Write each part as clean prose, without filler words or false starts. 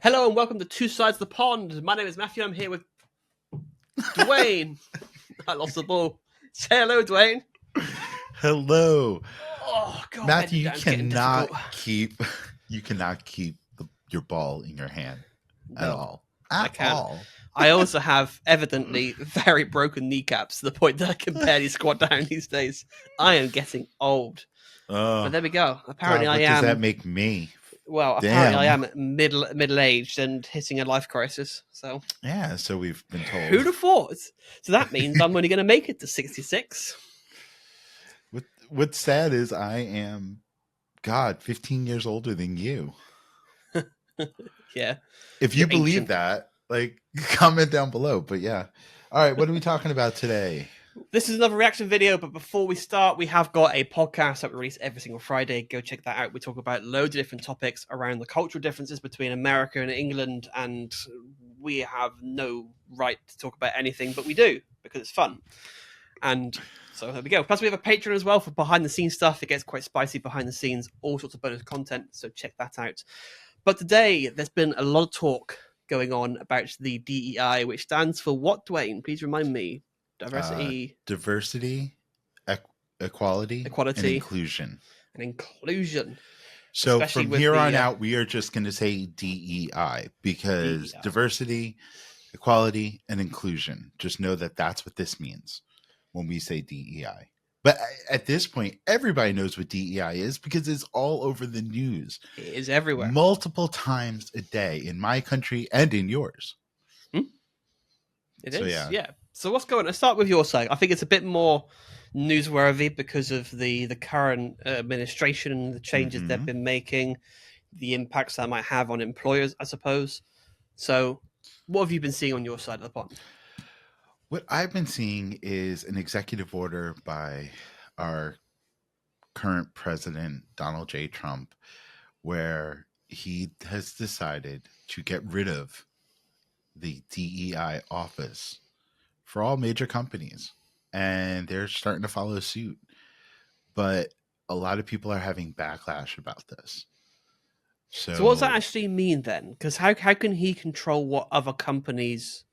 Hello and welcome to Two Sides of the Pond. My name is Matthew. I'm here with Dwayne. I lost the ball. Say hello, Dwayne. Hello, Oh God, Matthew. You getting cannot difficult. keep your ball in your hand at No, all. I can't. I also have evidently very broken kneecaps to the point that I can barely squat down these days. I am getting old. But there we go. Apparently, God, what does that make me? Well, apparently, I am middle aged and hitting a life crisis. So yeah, so we've been told. Who'd have thought? So that means I'm only going to make it to 66. What's sad is I am, 15 years older than you. Yeah. If you believe that, comment down below. But yeah. All right, what are we talking about today? This is another reaction video, but before we start, we have got a podcast that we release every single Friday. Go check that out. We talk about loads of different topics around the cultural differences between America and England, and we have no right to talk about anything, but we do, because it's fun. And so there we go. Plus, we have a Patreon as well for behind-the-scenes stuff. It gets quite spicy behind the scenes, all sorts of bonus content, so check that out. But today, there's been a lot of talk going on about the DEI, which stands for what, Dwayne? Please remind me. Diversity, equality, and inclusion. So especially from here on out, we are just going to say DEI because DEI. Diversity, equality, and inclusion. Just know that that's what this means when we say DEI. But at this point, everybody knows what DEI is because it's all over the news. It is everywhere. Multiple times a day in my country and in yours. It is, yeah. So what's going on? Let's start with your side. I think it's a bit more newsworthy because of the current administration, the changes they've been making, the impacts that might have on employers, I suppose. So what have you been seeing on your side of the pond? What I've been seeing is an executive order by our current president, Donald J. Trump, where he has decided to get rid of the DEI office for all major companies, and they're starting to follow suit. But a lot of people are having backlash about this. So what does that actually mean then? Because how can he control what other companies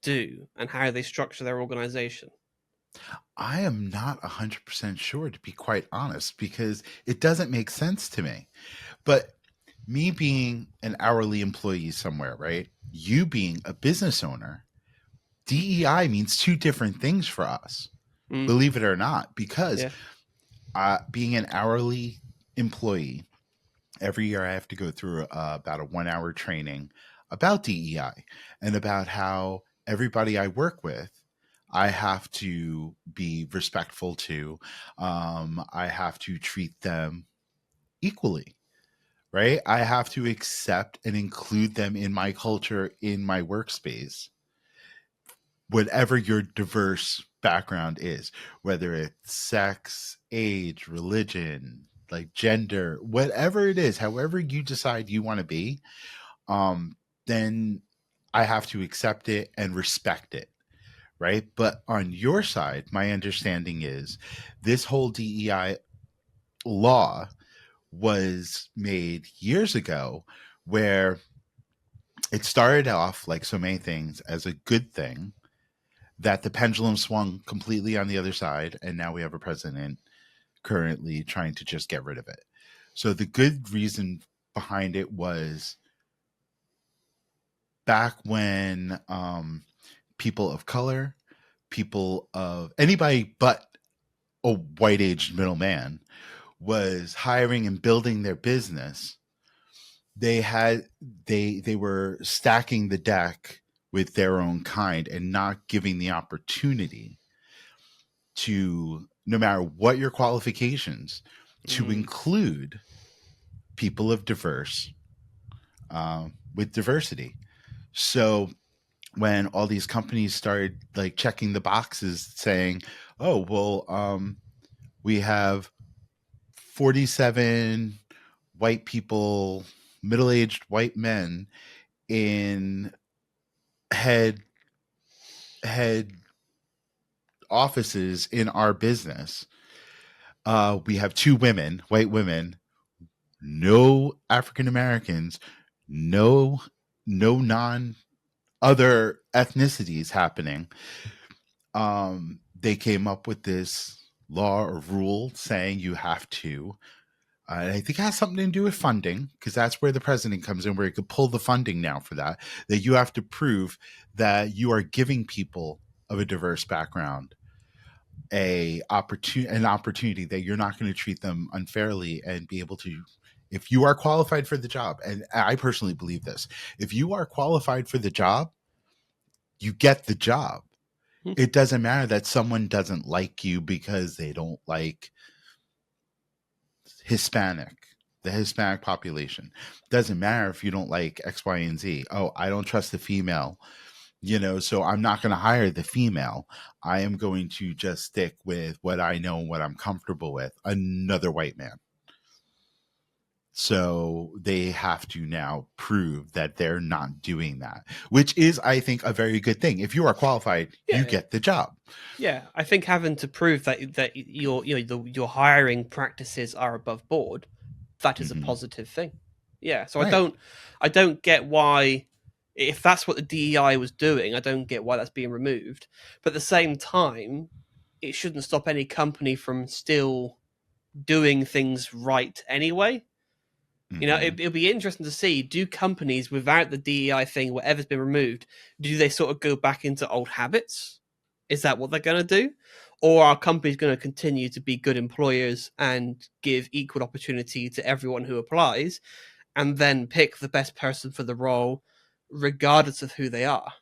do and how they structure their organization? I am not 100% sure, to be quite honest, because it doesn't make sense to me. But me being an hourly employee somewhere, right? You being a business owner, DEI means two different things for us, believe it or not, because being an hourly employee, every year I have to go through about a 1-hour training about DEI and about how everybody I work with, I have to be respectful to. I have to treat them equally. Right? I have to accept and include them in my culture, in my workspace, whatever your diverse background is, whether it's sex, age, religion, like gender, whatever it is, however you decide you want to be, then I have to accept it and respect it. Right? But on your side, my understanding is this whole DEI law was made years ago, where it started off, like so many things, as a good thing, that the pendulum swung completely on the other side, and now we have a president currently trying to just get rid of it. So the good reason behind it was back when people of color, people of anybody but a white-aged middleman was hiring and building their business, they were stacking the deck with their own kind and not giving the opportunity to, no matter what your qualifications, to include people of diverse with diversity. So when all these companies started like checking the boxes saying, oh, well, we have 47 white people, middle-aged white men in head offices in our business. We have 2 women, white women, no African Americans, no no non other ethnicities happening, they came up with this law or rule saying you have to. I think it has something to do with funding, because that's where the president comes in, where he could pull the funding now for that. That you have to prove that you are giving people of a diverse background an opportunity, that you're not going to treat them unfairly, and be able to, if you are qualified for the job, and I personally believe this, if you are qualified for the job, you get the job. It doesn't matter that someone doesn't like you because they don't like the Hispanic population. Doesn't matter if you don't like X, Y, and Z. Oh, I don't trust the female, so I'm not going to hire the female. I am going to just stick with what I know and what I'm comfortable with, another white man. So they have to now prove that they're not doing that, which is, I think, a very good thing. If you are qualified, you get the job. Yeah, I think having to prove that your hiring practices are above board, that is a positive thing. Yeah, so right. I don't get why, if that's what the DEI was doing, I don't get why that's being removed. But at the same time, it shouldn't stop any company from still doing things right anyway. It'll be interesting to see, do companies without the DEI thing, whatever's been removed, do they sort of go back into old habits? Is that what they're going to do? Or are companies going to continue to be good employers and give equal opportunity to everyone who applies, and then pick the best person for the role, regardless of who they are?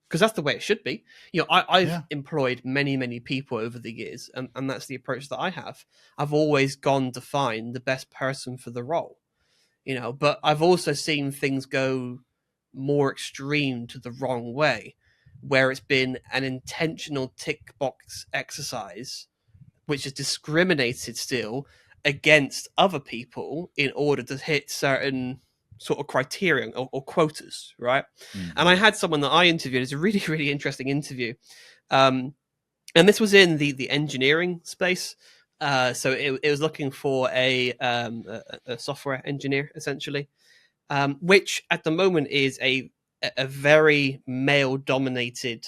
Because that's the way it should be. I've employed many, many people over the years, and that's the approach that I have. I've always gone to find the best person for the role. But I've also seen things go more extreme to the wrong way, where it's been an intentional tick box exercise, which is discriminated still against other people in order to hit certain sort of criterion or quotas, right? And I had someone that I interviewed. It's a really, really interesting interview. And this was in the engineering space. So it was looking for a software engineer, essentially, which at the moment is a very male-dominated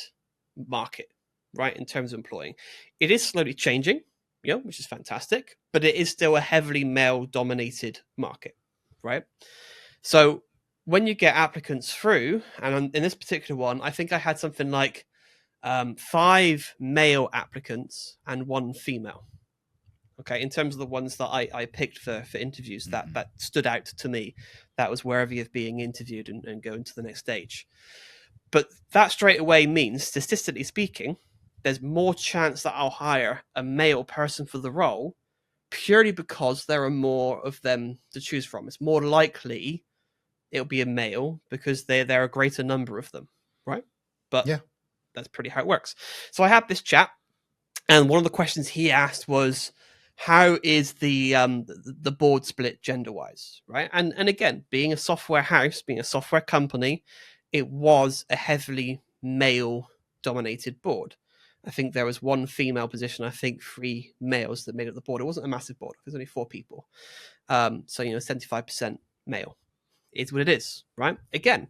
market, right, in terms of employing. It is slowly changing, which is fantastic, but it is still a heavily male-dominated market, right? So when you get applicants through, and in this particular one, I think I had something like 5 male applicants and 1 female. Okay, in terms of the ones that I picked for interviews, that stood out to me. That was worthy of being interviewed and going to the next stage. But that straight away means, statistically speaking, there's more chance that I'll hire a male person for the role, purely because there are more of them to choose from. It's more likely it'll be a male because there are a greater number of them, right? But that's pretty how it works. So I had this chat, and one of the questions he asked was, how is the board split gender-wise, right? And again, being a software house, being a software company, it was a heavily male-dominated board. I think there was 1 female position, I think 3 males that made up the board. It wasn't a massive board. There's only 4 people. So, 75% male is what it is, right? Again,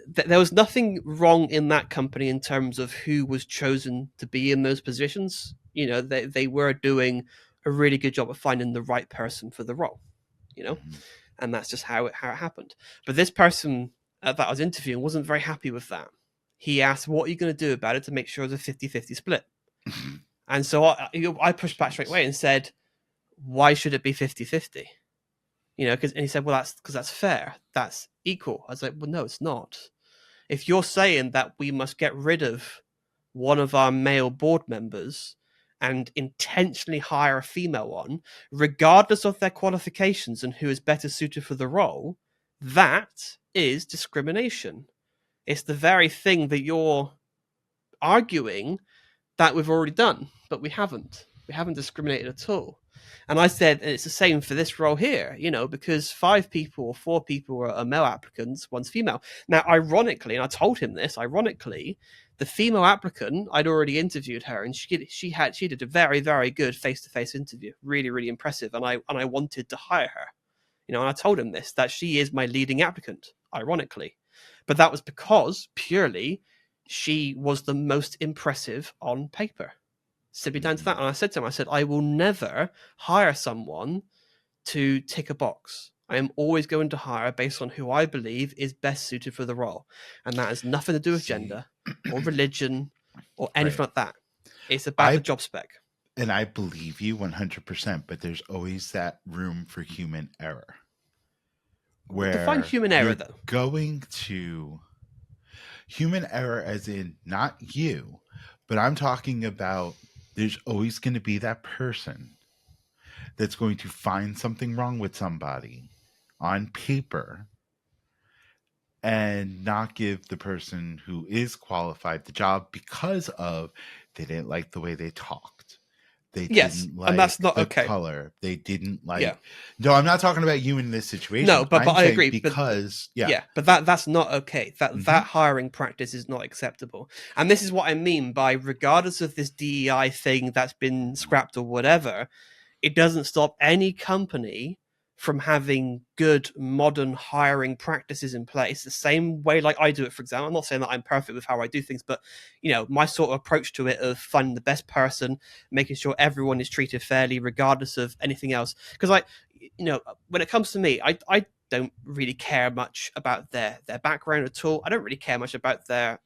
there was nothing wrong in that company in terms of who was chosen to be in those positions. They were doing a really good job of finding the right person for the role, and that's just how it happened. But this person that I was interviewing wasn't very happy with that. He asked, what are you going to do about it to make sure it's a 50-50 split? And so I pushed back straight away and said, why should it be 50-50? And he said, well, that's because that's fair. That's equal. I was like, well, no, it's not. If you're saying that we must get rid of one of our male board members and intentionally hire a female one, regardless of their qualifications and who is better suited for the role, that is discrimination. It's the very thing that you're arguing that we've already done, but we haven't. We haven't discriminated at all. And I said, and it's the same for this role here, because 5 people or 4 people are male applicants, 1's female. Now, ironically, and I told him this, the female applicant, I'd already interviewed her, and she did a very, very good face-to-face interview, really, really impressive, and I wanted to hire her. And I told him this, that she is my leading applicant, ironically. But that was because purely she was the most impressive on paper. Simply down to that. And I said to him, I said, I will never hire someone to tick a box. I am always going to hire based on who I believe is best suited for the role. And that has nothing to do with gender or religion or anything Right. like that. It's about the job spec. And I believe you 100%, but there's always that room for human error. Where define human error, though. Going to human error as in not you, but I'm talking about there's always going to be that person that's going to find something wrong with somebody on paper and not give the person who is qualified the job because of they didn't like the way they talked. They didn't like and that's not the okay. color. They didn't like. No, I'm not talking about you in this situation. No, but I agree because but that's not okay. That hiring practice is not acceptable. And this is what I mean by regardless of this DEI thing that's been scrapped or whatever, it doesn't stop any company from having good modern hiring practices in place the same way like I do it. For example, I'm not saying that I'm perfect with how I do things, but my sort of approach to it of finding the best person, making sure everyone is treated fairly regardless of anything else. Because when it comes to me, I don't really care much about their background at all. I don't really care much about their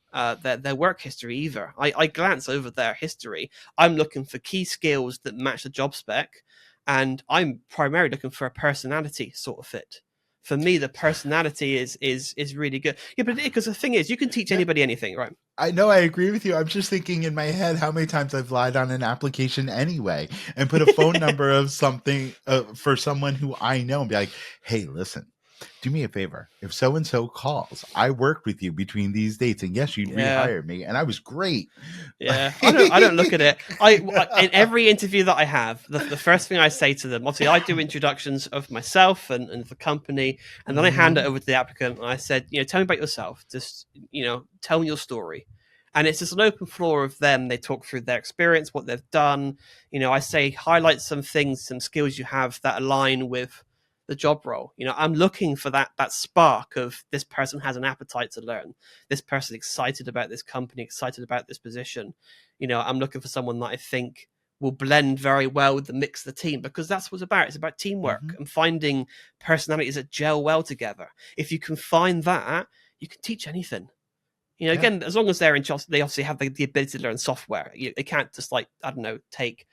work history either. I glance over their history. I'm looking for key skills that match the job spec, and I'm primarily looking for a personality sort of fit. For me, the personality is really good. Yeah, but because the thing is, you can teach anybody anything, right? I know, I agree with you. I'm just thinking in my head how many times I've lied on an application anyway and put a phone number of something for someone who I know and be like, hey, listen, do me a favor. If so-and-so calls, I worked with you between these dates and yes, you'd rehire me. And I was great. Yeah, I don't look at it. In every interview that I have, the first thing I say to them, obviously I do introductions of myself and the company, and then I hand it over to the applicant and I said, tell me about yourself. Just, tell me your story. And it's just an open floor of them. They talk through their experience, what they've done. I say, highlight some things, some skills you have that align with the job role. I'm looking for that spark of this person has an appetite to learn. This person excited about this company, excited about this position. I'm looking for someone that I think will blend very well with the mix of the team, because that's what it's about. It's about teamwork and finding personalities that gel well together. If you can find that, you can teach anything. Again, as long as they're in charge, they obviously have the ability to learn software. They can't just take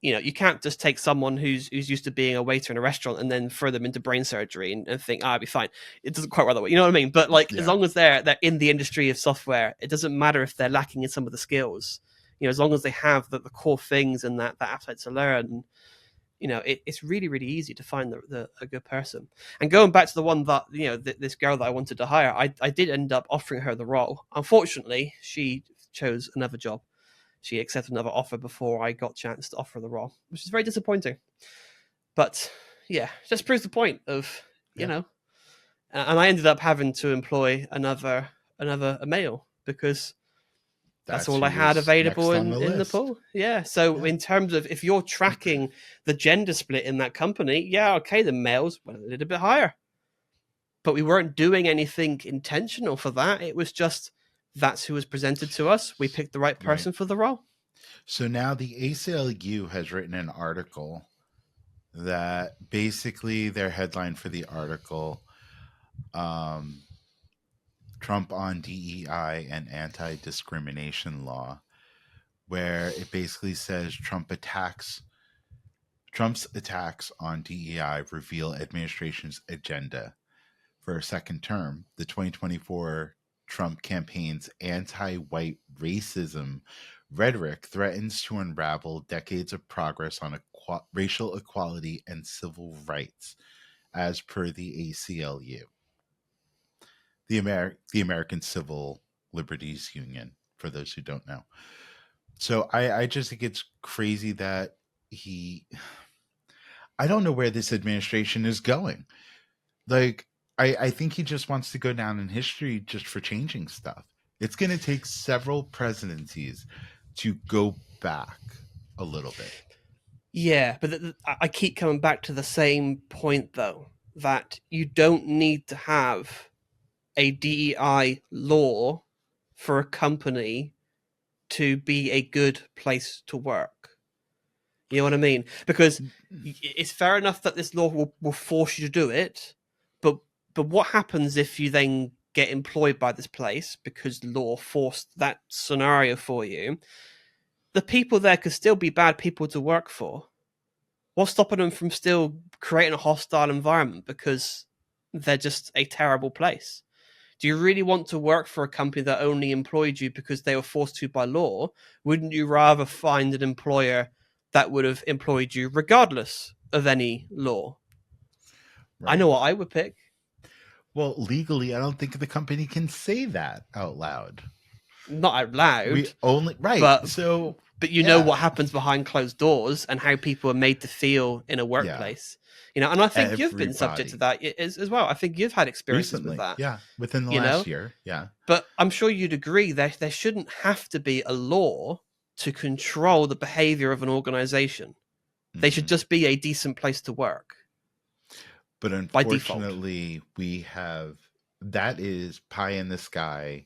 you can't just take someone who's used to being a waiter in a restaurant and then throw them into brain surgery and think, I'll be fine. It doesn't quite work that way. You know what I mean? But as long as they're in the industry of software, it doesn't matter if they're lacking in some of the skills. As long as they have the core things and that appetite to learn, it's really, really easy to find a good person. And going back to the one that, this girl that I wanted to hire, I did end up offering her the role. Unfortunately, she chose another job. She accepted another offer before I got a chance to offer the role, which is very disappointing. But yeah, just proves the point of, and I ended up having to employ another male because that's all I had available in the pool. Yeah. So in terms of if you're tracking the gender split in that company, the males went a little bit higher. But we weren't doing anything intentional for that. It was just that's who was presented to us. We picked the right person for the role. So now the ACLU has written an article that basically their headline for the article, Trump on DEI and anti-discrimination law, where it basically says Trump's attacks on DEI reveal administration's agenda for a second term. The 2024 Trump campaign's anti-white racism rhetoric threatens to unravel decades of progress on racial equality and civil rights, as per the ACLU, the American Civil Liberties Union, for those who don't know. So I just think it's crazy that I don't know where this administration is going. I think he just wants to go down in history just for changing stuff. It's going to take several presidencies to go back a little bit. Yeah, but I keep coming back to the same point, though, that you don't need to have a DEI law for a company to be a good place to work. You know what I mean? Because it's fair enough that this law will force you to do it, but what happens if you then get employed by this place because the law forced that scenario for you? The people there could still be bad people to work for. What's stopping them from still creating a hostile environment because they're just a terrible place? Do you really want to work for a company that only employed you because they were forced to by law? Wouldn't you rather find an employer that would have employed you regardless of any law? I Right. know what I would pick. Well, legally, I don't think the company can say that out loud. Not out loud, We only right. but So you know yeah, what happens behind closed doors and how people are made to feel in a yeah. workplace. And I think you've been subject to Everybody that as well. I think you've had experiences with recently, that. yeah, within the You last know, year, yeah. But I'm sure you'd agree there shouldn't have to be a law to control the behavior of an organization. They should Hmm. just be a decent place to work But by default. unfortunately, we have that is pie in the sky,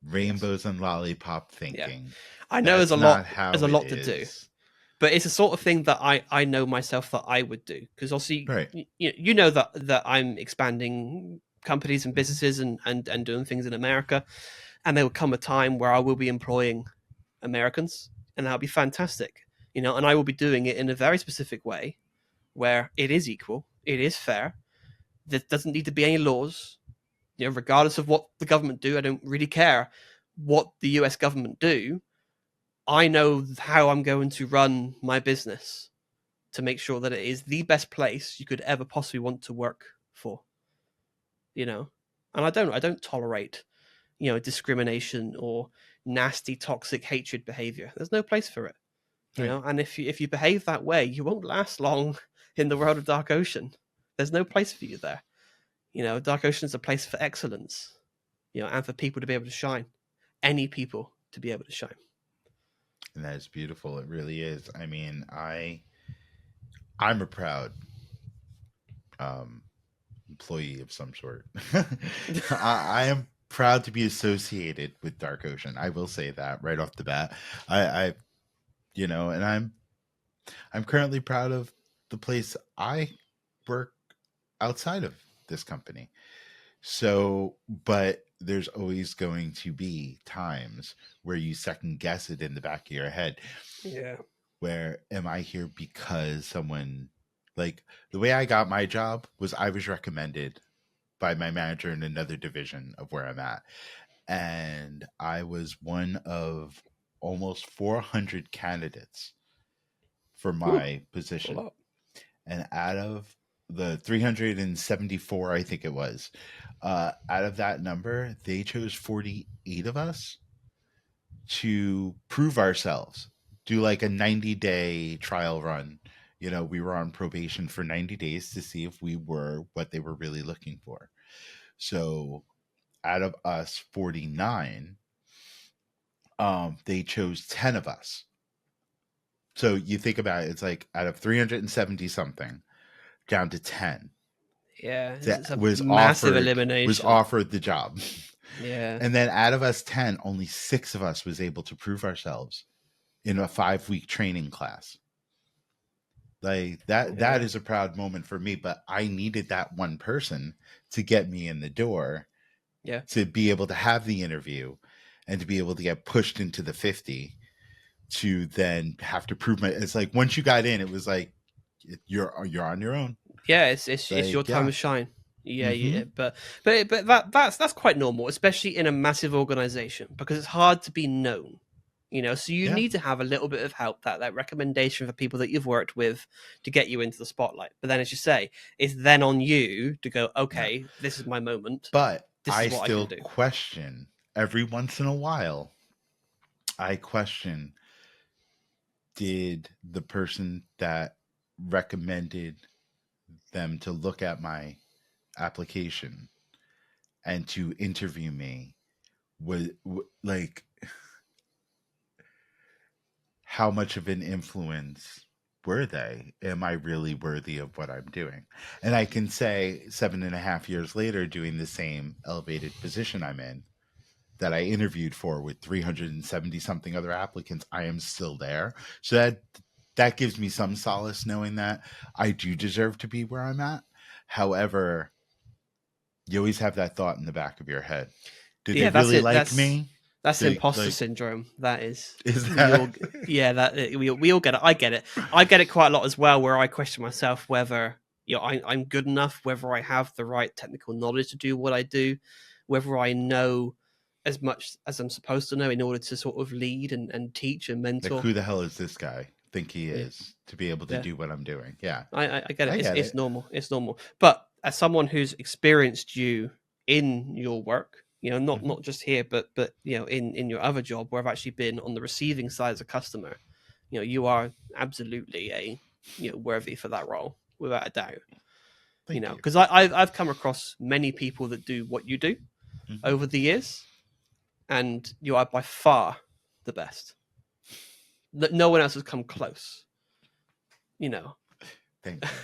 Yes. rainbows and lollipop Yeah. thinking. I know That's not there's how a it lot to do. is. But it's the sort of thing that I know myself that I would do because obviously Right. you know that I'm expanding companies and Hmm. businesses and doing things in America, and there will come a time where I will be employing Americans, and that'll be fantastic. And I will be doing it in a very specific way where it is equal, it is fair. There doesn't need to be any laws. Regardless of what the government do, I don't really care what the US government do. I know how I'm going to run my business to make sure that it is the best place you could ever possibly want to work for. You know, and I don't tolerate discrimination or nasty toxic hatred behavior. There's no place for it. Right. And if you behave that way, you won't last long in the world of DarkOcean. There's no place for you there. DarkOcean is a place for excellence. And for people to be able to shine. Any people to be able to shine. And that is beautiful. It really is. I mean, I'm a proud um employee of some sort. I am proud to be associated with DarkOcean. I will say that right off the bat. I and I'm currently proud of the place I work outside of this company. So, but there's always going to be times where you second guess it in the back of your head. Yeah. Where am I here because someone, like, the way I got my job was I was recommended by my manager in another division of where I'm at. And I was one of almost 400 candidates for Ooh, my that's a position. lot. And out of the 374, I think it was, out of that number, they chose 48 of us to prove ourselves, do like a 90-day trial run. We were on probation for 90 days to see if we were what they were really looking for. So out of us 49, they chose 10 of us. So you think about it, it's like out of 370 something down to 10 Yeah, it's that a was massive was elimination. offered the job. Yeah. And then out of us 10, only 6 of us was able to prove ourselves in a 5-week training class. Like that Yeah. is a proud moment for me, but I needed that one person to get me in the door, Yeah. to be able to have the interview and to be able to get pushed into the 50, to then have to prove it's like once you got in, it was like you're on your own. Yeah, it's your Like, time yeah. to shine. Yeah, Mm-hmm. yeah, but that's quite normal, especially in a massive organization, because it's hard to be known. So you Yeah. need to have a little bit of help, that recommendation for people that you've worked with to get you into the spotlight. But then, as you say, it's then on you to go, Yeah. okay, this is my moment. But This is I what I can still do. question every once in a while. I question, did the person that recommended them to look at my application and to interview me, was like, how much of an influence were they? Am I really worthy of what I'm doing? And I can say 7.5 years later, doing the same elevated position I'm in, that I interviewed for with 370 something other applicants, I am still there. So that gives me some solace knowing that I do deserve to be where I'm at. However, you always have that thought in the back of your head. Do they Yeah, that's really it. like me? That's They, imposter like, syndrome. That is. is We all, that? yeah, we all get it. I get it. I get it quite a lot as well, where I question myself whether I'm good enough, whether I have the right technical knowledge to do what I do, whether I know as much as I'm supposed to know in order to sort of lead and teach and Like, mentor. who the hell is this guy think he Yeah, is to be able to yeah. do what I'm doing? Yeah, I get it. I get It's it. normal. It's normal. But as someone who's experienced you in your work, Hmm. not just here, but in your other job where I've actually been on the receiving side as a customer, you are absolutely a worthy for that role without a doubt. Thank you. Because I've come across many people that do what you do Hmm. over the years, and you are by far the best. No one else has come close. You know. Thank you.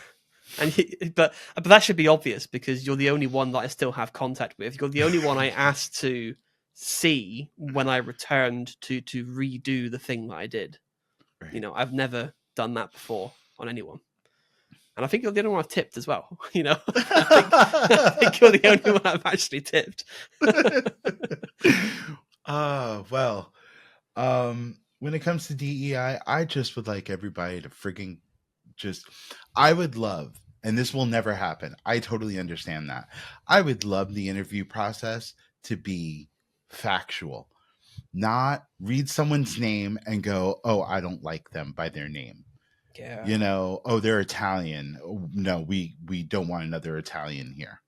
But that should be obvious because you're the only one that I still have contact with. You're the only one I asked to see when I returned to redo the thing that I did. Right. I've never done that before on anyone, and I think you're the only one I've tipped as well. I think you're the only one I've actually tipped. Well, when it comes to DEI, I just would like everybody to frigging just, I would love, and this will never happen. I totally understand that. I would love the interview process to be factual, not read someone's name and go, oh, I don't like them by their name. Yeah. Oh, they're Italian. Oh, no, we don't want another Italian here.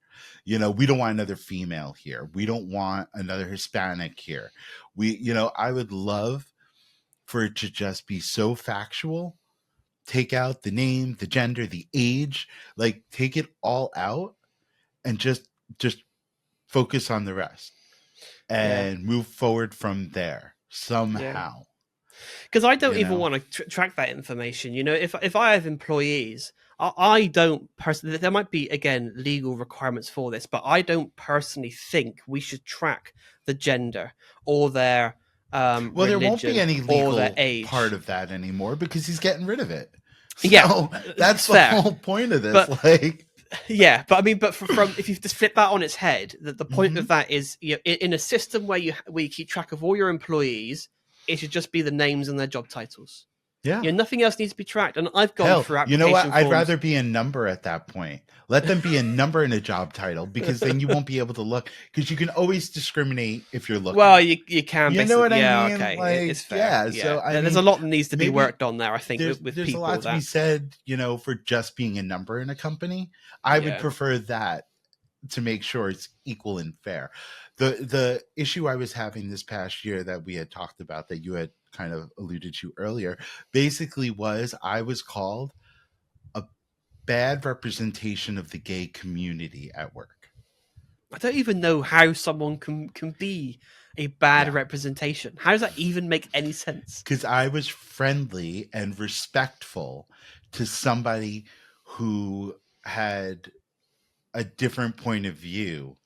We don't want another female here. We don't want another Hispanic here. I would love for it to just be so factual. Take out the name, the gender, the age, like take it all out and just focus on the rest Yeah. and move forward from there Yeah. somehow. Because I don't You even know, want to track that information. If I have employees, I don't personally. There might be again legal requirements for this, but I don't personally think we should track the gender or their well, there won't be religion any or their legal part age. of that anymore because he's getting rid of it. Yeah, So it's that's the fair, whole point of this. but Like, yeah, but I mean, but from if you just flip that on its head, the point mhm. of that is, in a system where you keep track of all your employees, it should just be the names and their job titles. Yeah. Nothing else needs to be tracked. And I've gone Hell, through you know what? application I'd forms. rather be a number at that point. Let them be a number in a job title because then you won't be able to look because you can always discriminate if you're looking. Well, you can You know basically, what I yeah, mean? okay, it's Like, fair. yeah. Yeah, So I there's a mean, lot that needs to be maybe worked on there. I think with there's a lot people to be that, said, for just being a number in a company. I would yeah, prefer that to make sure it's equal and fair. The issue I was having this past year that we had talked about that you had kind of alluded to earlier basically was I was called a bad representation of the gay community at work. I don't even know how someone can be a bad Yeah. representation. How does that even make any sense? Because I was friendly and respectful to somebody who had a different point of view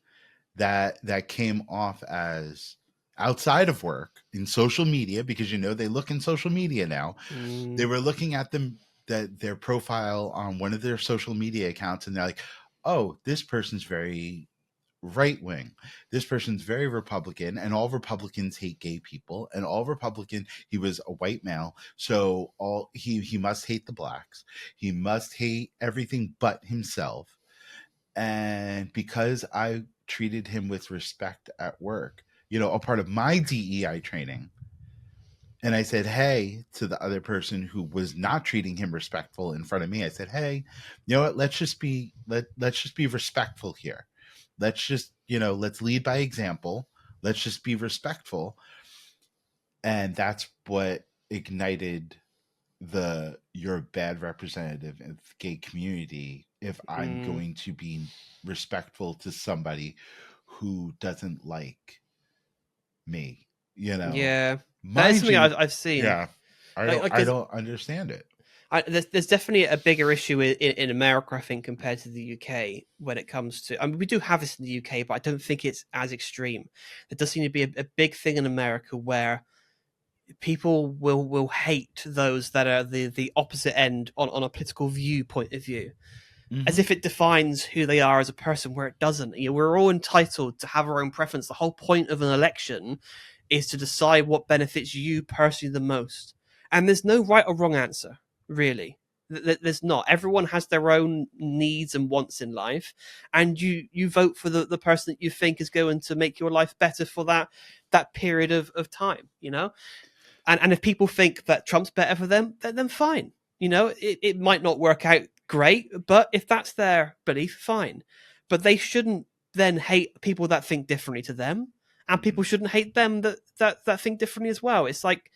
that came off as outside of work in social media, because they look in social media now. They Mm, were looking at their profile on one of their social media accounts and they're like, oh, this person's very right wing, this person's very Republican, and all Republicans hate gay people, and he was a white male, so he must hate the blacks, he must hate everything but himself. And because I treated him with respect at work, a part of my DEI training, and I said, hey, to the other person who was not treating him respectful in front of me, I said, hey, you know what? Let's just be respectful here. Let's just, let's lead by example. Let's just be respectful. And that's what ignited you're a bad representative of the gay community if I'm mm, going to be respectful to somebody who doesn't like me. yeah, that is Mind something you, I've seen. yeah, I Like, don't I 'cause don't understand it. There's definitely a bigger issue in America, I think, compared to the UK when it comes to. I mean, we do have this in the UK, but I don't think it's as extreme. There does seem to be a big thing in America where people will hate those that are the opposite end on a political view point of view, as if it defines who they are as a person, where it doesn't. We're all entitled to have our own preference. The whole point of an election is to decide what benefits you personally the most. And there's no right or wrong answer, really. There's not. Everyone has their own needs and wants in life, and you vote for the person that you think is going to make your life better for that period of time, And if people think that Trump's better for them, then fine. It might not work out great, but if that's their belief, fine. But they shouldn't then hate people that think differently to them, and people shouldn't hate them that think differently as well. It's like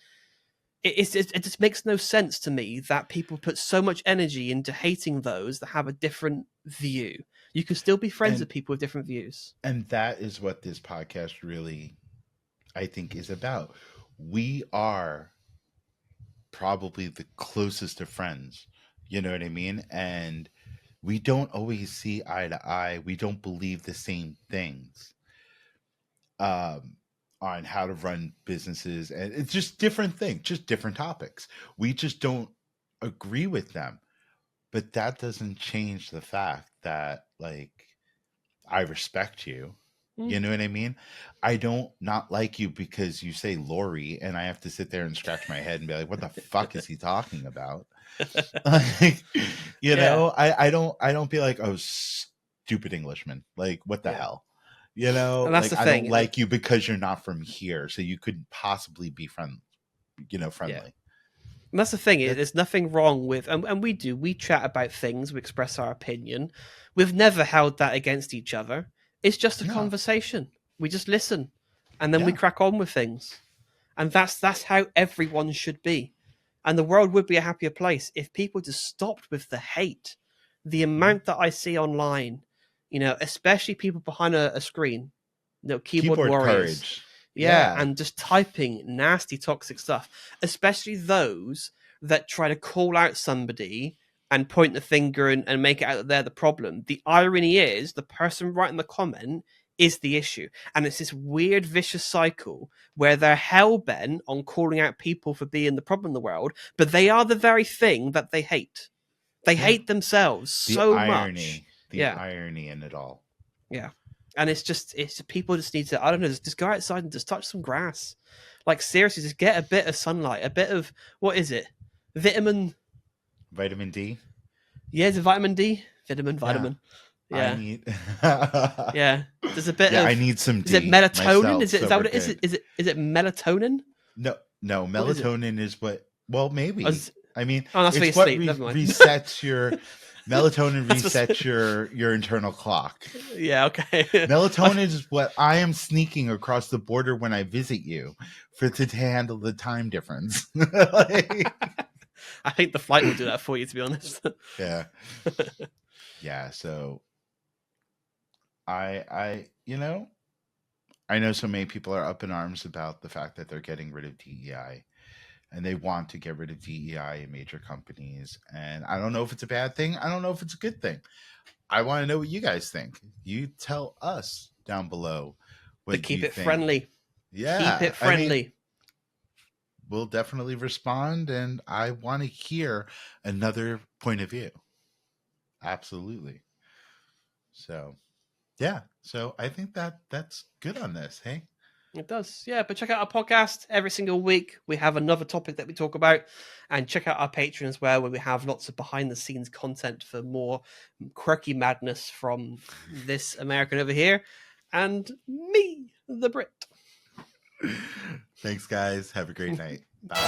it just makes no sense to me that people put so much energy into hating those that have a different view. You can still be friends with people with different views, and that is what this podcast really, I think, is about. We are probably the closest of friends, you know what I mean? And we don't always see eye to eye. We don't believe the same things on how to run businesses, and it's just different things, just different topics. We just don't agree with them, but that doesn't change the fact that, like, I respect you. You know what I mean? I don't not like you because you say Lori, and I have to sit there and scratch my head and be like, what the fuck is he talking about? Like, know, I don't be like, oh, stupid Englishman. Like, what the hell? And that's like, I don't like you because you're not from here, so you couldn't possibly be friendly. Yeah. And that's the thing. There's nothing wrong with, and we chat about things, we express our opinion. We've never held that against each other. It's just a conversation. We just listen, and then we crack on with things, and that's how everyone should be. And the world would be a happier place if people just stopped with the hate. The amount that I see online, especially people behind a screen, keyboard warriors, courage. And just typing nasty, toxic stuff, especially those that try to call out somebody and point the finger and make it out that they're the problem. The irony is the person writing the comment is the issue. And it's this weird vicious cycle where they're hell-bent on calling out people for being the problem in the world, but they are the very thing that they hate. They hate themselves so much. The irony in it all. Yeah. And it's people just need to, I don't know, just go outside and just touch some grass. Like, seriously, just get a bit of sunlight, a bit of, what is it? Vitamin D? Yeah, is it vitamin D? Vitamin. Yeah. I need... yeah. There's a bit of... I need some D. Is it melatonin? Myself, is that what it is? Is it melatonin? No, melatonin is what... Well, maybe. That's it's what resets your... Melatonin resets your internal clock. Yeah, okay. Melatonin is what I am sneaking across the border when I visit you to handle the time difference. I think the flight will do that for you, to be honest. Yeah. Yeah, so I know so many people are up in arms about the fact that they're getting rid of DEI. And they want to get rid of DEI in major companies. And I don't know if it's a bad thing. I don't know if it's a good thing. I want to know what you guys think. You tell us down below what you think. Keep it friendly. Yeah. Keep it friendly. We'll definitely respond. And I want to hear another point of view. Absolutely. So, yeah. So I think that's good on this. Hey? It does, yeah. But check out our podcast every single week. We have another topic that we talk about, and check out our Patreon as well, where we have lots of behind-the-scenes content for more quirky madness from this American over here and me, the Brit. Thanks, guys. Have a great night. Bye.